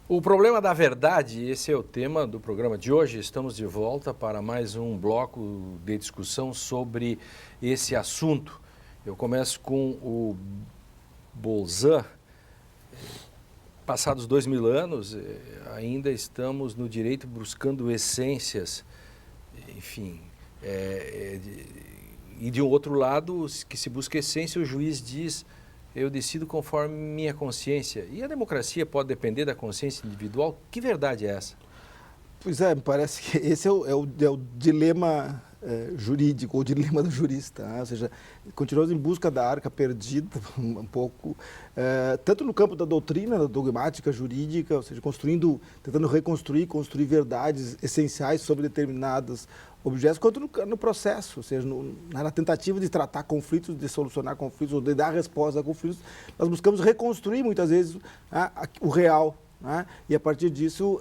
O problema da verdade, esse é o tema do programa de hoje. Estamos de volta para mais um bloco de discussão sobre esse assunto. Eu começo com o Bolzan. Passados 2000 anos, ainda estamos no direito buscando essências, enfim. E de um outro lado, que se busca essência, o juiz diz: eu decido conforme minha consciência. E a democracia pode depender da consciência individual? Que verdade é essa? Pois é, me parece que esse é o dilema jurídico, o dilema do jurista. Ou seja, continuamos em busca da arca perdida, um pouco, tanto no campo da doutrina, da dogmática jurídica, ou seja, tentando construir verdades essenciais sobre determinados objetos, quanto no processo, ou seja, na tentativa de tratar conflitos, de solucionar conflitos, ou de dar resposta a conflitos, nós buscamos reconstruir muitas vezes o real, né? E a partir disso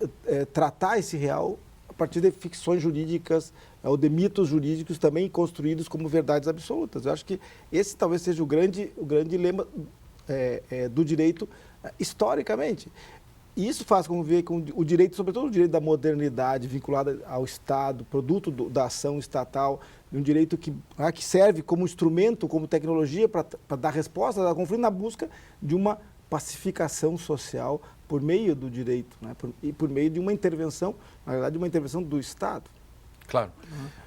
tratar esse real a partir de ficções jurídicas ou de mitos jurídicos também construídos como verdades absolutas. Eu acho que esse talvez seja o grande dilema do direito historicamente. E isso faz com ver com o direito, sobretudo o direito da modernidade, vinculado ao Estado, produto da ação estatal, um direito que serve como instrumento, como tecnologia para dar resposta ao conflito na busca de uma pacificação social por meio do direito, né? E por meio de uma intervenção, na verdade, uma intervenção do Estado. Claro.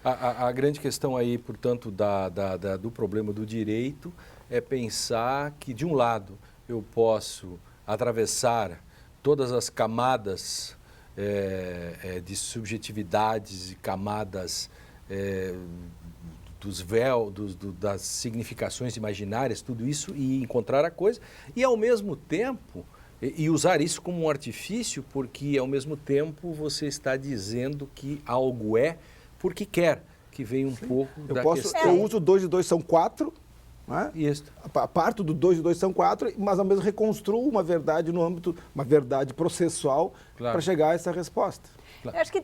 A grande questão aí, portanto, do problema do direito é pensar que, de um lado, eu posso atravessar todas as camadas de subjetividades e camadas dos véus, das significações imaginárias, tudo isso, e encontrar a coisa, e ao mesmo tempo, e usar isso como um artifício, porque ao mesmo tempo você está dizendo que algo é porque quer, que vem um pouco da questão. Eu uso 2 e 2 são 4, né? Isso. Parto do 2 e 2 são 4, mas ao mesmo reconstruo uma verdade no âmbito, uma verdade processual, claro, para chegar a essa resposta. Claro. Eu acho que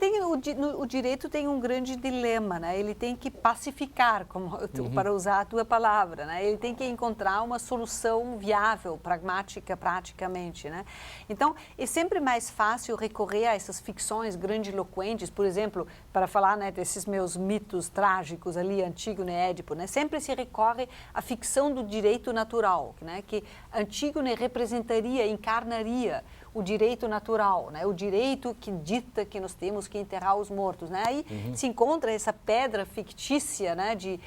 o direito tem um grande dilema, né? Ele tem que pacificar, para usar a tua palavra, né? Ele tem que encontrar uma solução viável, pragmática, praticamente, né? Então, é sempre mais fácil recorrer a essas ficções grandiloquentes, por exemplo, para falar, né, desses meus mitos trágicos ali, Antígona e Édipo, né? Sempre se recorre à ficção do direito natural, né? Que Antígona representaria, encarnaria o direito natural, né? O direito que dita que nós temos que enterrar os mortos, né? Aí se encontra essa pedra fictícia, né? de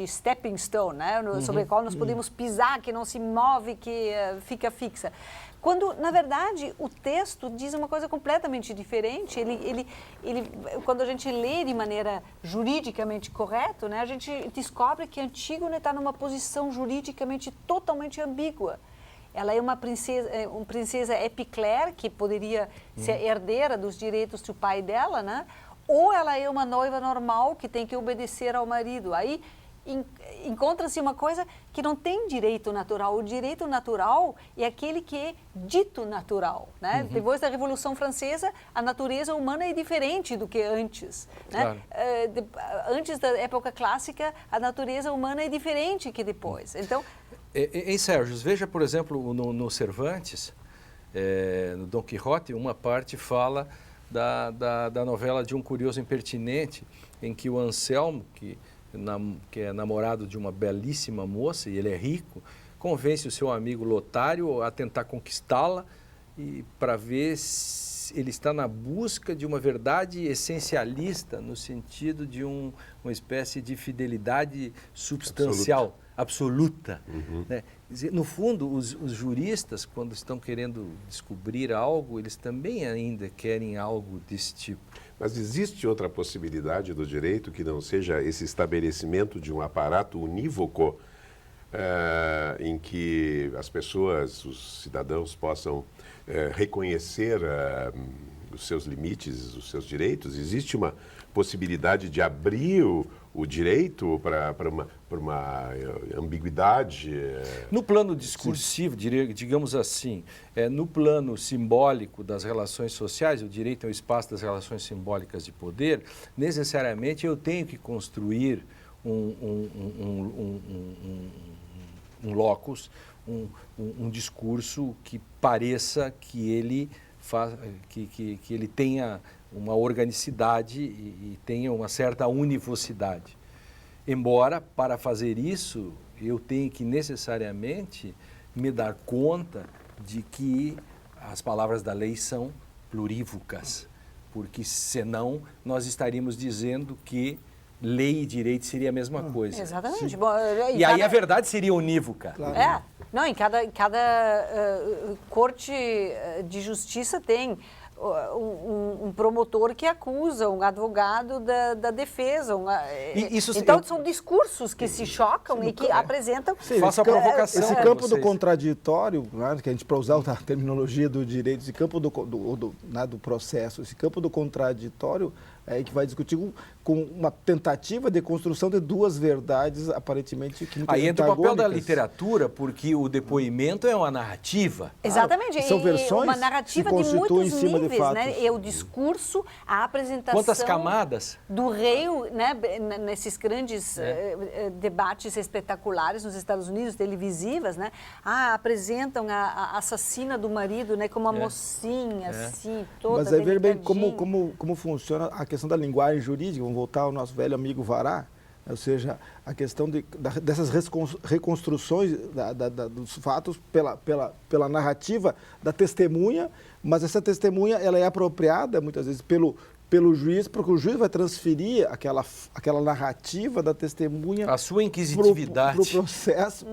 stepping stone, né? Sobre a qual nós podemos pisar, que não se move, que fica fixa. Quando, na verdade, o texto diz uma coisa completamente diferente. Quando a gente lê de maneira juridicamente correta, né? A gente descobre que Antígona está numa posição juridicamente totalmente ambígua. Ela é uma princesa Epiclére, que poderia ser herdeira dos direitos do pai dela, né? Ou ela é uma noiva normal que tem que obedecer ao marido. Aí encontra-se uma coisa que não tem direito natural. O direito natural é aquele que é dito natural, né? Depois da Revolução Francesa, a natureza humana é diferente do que antes, né? Claro. Antes da época clássica, a natureza humana é diferente que depois. Então, Sérgio, veja, por exemplo, no Cervantes, no Dom Quixote, uma parte fala da novela de um curioso impertinente, em que o Anselmo, que é namorado de uma belíssima moça, e ele é rico, convence o seu amigo Lotário a tentar conquistá-la, e para ver se ele está na busca de uma verdade essencialista, no sentido de uma espécie de fidelidade substancial, absoluta. Né? No fundo, os juristas, quando estão querendo descobrir algo, eles também ainda querem algo desse tipo. Mas existe outra possibilidade do direito que não seja esse estabelecimento de um aparato unívoco em que as pessoas, os cidadãos, possam reconhecer os seus limites, os seus direitos? Existe uma possibilidade de abrir o direito para uma ambiguidade? No plano discursivo, digamos assim, no plano simbólico das relações sociais, o direito é o espaço das relações simbólicas de poder, necessariamente eu tenho que construir um locus, um discurso que pareça que ele que ele tenha uma organicidade e tenha uma certa univocidade. Embora, para fazer isso, eu tenho que necessariamente me dar conta de que as palavras da lei são plurívocas, porque senão nós estaríamos dizendo que lei e direito seria a mesma coisa. Exatamente. Bom, E aí a verdade seria unívoca. Claro. Não, em cada corte de justiça tem um promotor que acusa, um advogado da defesa. Então, são discursos que se chocam e que apresentam... Faça a provocação. Esse campo do contraditório, né, que a gente, para usar a terminologia do direito, esse campo do processo, esse campo do contraditório é que vai discutir com uma tentativa de construção de duas verdades aparentemente que aí entra o papel da literatura, porque o depoimento é uma narrativa. Exatamente. São versões uma narrativa que de muitos em cima níveis, de fatos. né? E o discurso, a apresentação... Quantas camadas? Do rei, né? Nesses grandes debates espetaculares nos Estados Unidos, televisivas, né? Apresentam a assassina do marido, né? Como uma mocinha, assim, toda Mas aí ver bem delicadinha. como funciona a questão da linguagem jurídica. Vamos voltar ao nosso velho amigo Vará, ou seja, a questão dessas reconstruções dos fatos pela narrativa da testemunha, mas essa testemunha ela é apropriada muitas vezes pelo juiz, porque o juiz vai transferir aquela narrativa da testemunha... A sua inquisitividade. Para o processo,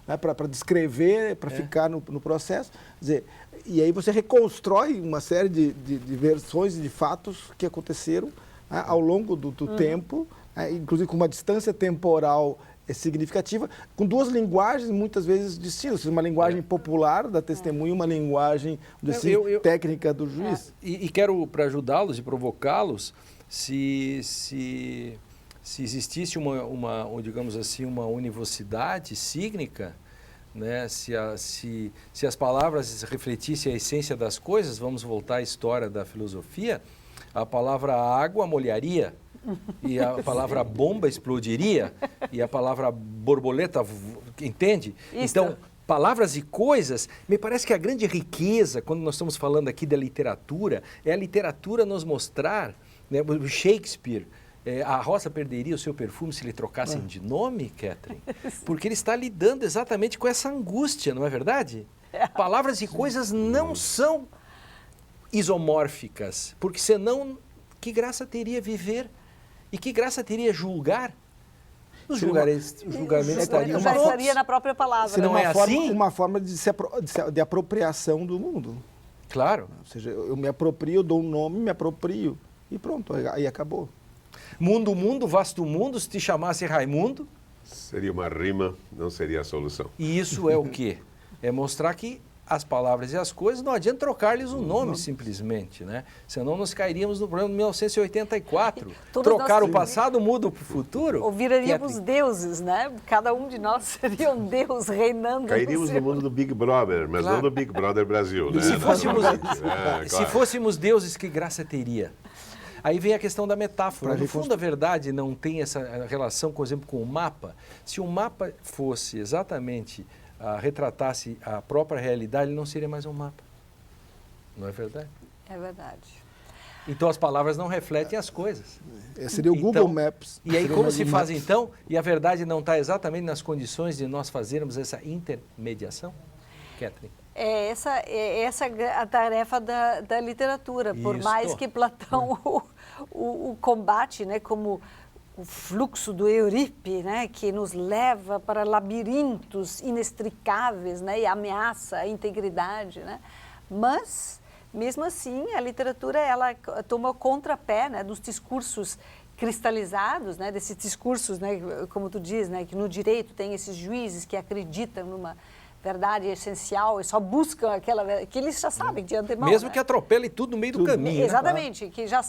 né, para descrever, para ficar no processo. Quer dizer, e aí você reconstrói uma série de versões e de fatos que aconteceram, né, ao longo do tempo, né, inclusive com uma distância temporal significativa, com duas linguagens muitas vezes distintas, uma linguagem popular da testemunha e uma linguagem técnica do juiz. E quero, para ajudá-los e provocá-los, se existisse digamos assim, uma univocidade sígnica, né? Se as palavras refletissem a essência das coisas, vamos voltar à história da filosofia, a palavra água molharia, e a palavra bomba explodiria, e a palavra borboleta, entende? Isso. Então, palavras e coisas, me parece que a grande riqueza, quando nós estamos falando aqui da literatura, é a literatura nos mostrar, né, o Shakespeare, a roça perderia o seu perfume se lhe trocassem de nome, Catherine? Porque ele está lidando exatamente com essa angústia, não é verdade? Palavras e coisas não são isomórficas, porque senão, que graça teria viver? E que graça teria julgar? Os julgamentos estariam Já prontos. estaria na própria palavra. Seria Não é assim? uma forma de apropriação do mundo. Claro. Ou seja, eu me aproprio, dou um nome, me aproprio e pronto, aí acabou. Mundo, mundo, vasto mundo, se te chamasse Raimundo. Seria uma rima, não seria a solução. E isso é o quê? É mostrar que as palavras e as coisas não adianta trocar-lhes um nome simplesmente, né? Senão nós cairíamos no problema de 1984. Trocar o passado muda o futuro. Ou viraríamos deuses, né? Cada um de nós seria um deus reinando. Cairíamos no mundo do Big Brother, mas não do Big Brother Brasil, né? Se fôssemos deuses, que graça teria? Aí vem a questão da metáfora. No fundo, a verdade não tem essa relação, por exemplo, com o mapa. Se o mapa fosse exatamente, retratasse a própria realidade, ele não seria mais um mapa. Não é verdade? É verdade. Então, as palavras não refletem as coisas. Seria o Google Maps. E aí, como se faz então? E a verdade não está exatamente nas condições de nós fazermos essa intermediação? Catherine? É essa a tarefa da literatura. Por mais que Platão o combate, né, como o fluxo do Euripe, né, que nos leva para labirintos inextricáveis, né, e ameaça a integridade, né? Mas, mesmo assim, a literatura ela toma o contrapé, né, dos discursos cristalizados, né, desses discursos, né, como tu diz, né, que no direito tem esses juízes que acreditam numa verdade essencial e só buscam aquela que eles já sabem de antemão. Mesmo, né, que atropele tudo no meio do caminho. Exatamente, né? Que já...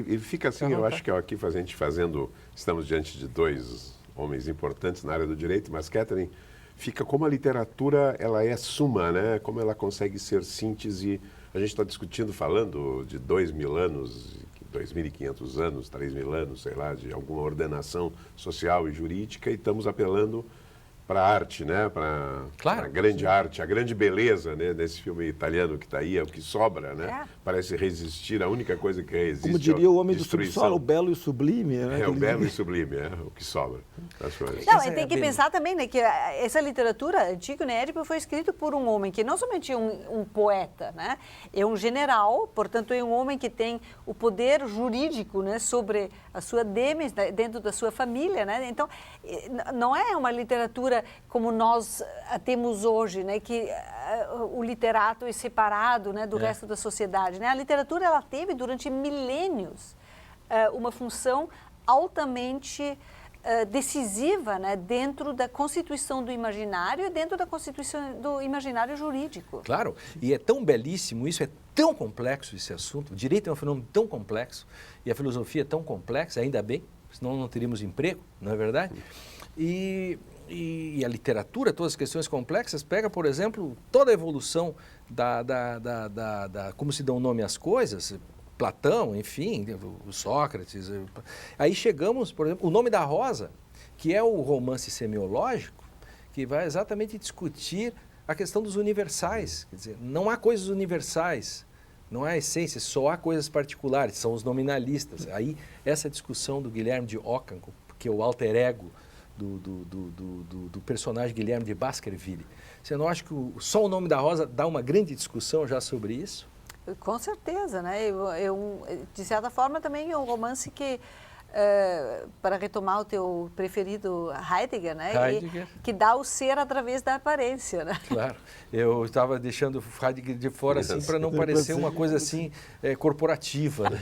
E fica assim, eu acho que aqui estamos diante de dois homens importantes na área do direito, mas Catherine, fica como a literatura, ela é suma, né? Como ela consegue ser síntese. A gente está discutindo, falando de 2.000 anos, 2.500 anos, 3.000 anos, sei lá, de alguma ordenação social e jurídica, e estamos apelando para a arte, né? Para Claro, a grande arte, a grande beleza, né? Desse filme italiano que está aí, é o que sobra, né? É. Parece resistir, a única coisa que resiste. Como diria o homem do destruição. subsolo, o belo e o sublime. Né? É o belo e sublime, é o que sobra das coisas. Não, Essa e tem é que a pensar também, né, que essa literatura, Antígona e Édipo, foi escrito por um homem que não somente é um poeta, né, é um general, portanto é um homem que tem o poder jurídico, né, sobre a sua demes, dentro da sua família, né, então não é uma literatura como nós a temos hoje, né, que o literato é separado, né, do resto da sociedade, né, a literatura ela teve durante milênios uma função altamente decisiva, né, dentro da constituição do imaginário e dentro da constituição do imaginário jurídico. Claro, e é tão belíssimo, isso é tão complexo esse assunto, o direito é um fenômeno tão complexo e a filosofia é tão complexa, ainda bem, senão não teríamos emprego, não é verdade? E a literatura, todas as questões complexas, pega, por exemplo, toda a evolução da como se dão nome às coisas, Platão, enfim, o Sócrates. Aí chegamos, por exemplo, O Nome da Rosa, que é o romance semiológico, que vai exatamente discutir a questão dos universais. Quer dizer, não há coisas universais, não há essência, só há coisas particulares, são os nominalistas. Aí essa discussão do Guilherme de Ockham, que é o alter ego do personagem Guilherme de Baskerville. Você não acha que só O Nome da Rosa dá uma grande discussão já sobre isso? Com certeza, né? De certa forma também é um romance que, para retomar o teu preferido Heidegger, né? Heidegger. Que dá o ser através da aparência, né? Claro, eu estava deixando o Heidegger de fora assim para não parecer uma coisa assim corporativa. Né?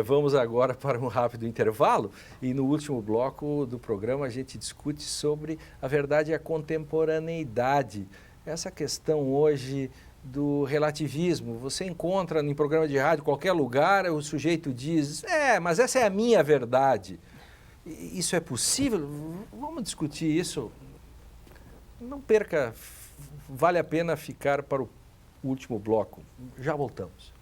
Vamos agora para um rápido intervalo e no último bloco do programa a gente discute sobre a verdade e a contemporaneidade. Essa questão hoje do relativismo, você encontra em programa de rádio, qualquer lugar, o sujeito diz, mas essa é a minha verdade. Isso é possível? Vamos discutir isso. Não perca, vale a pena ficar para o último bloco. Já voltamos.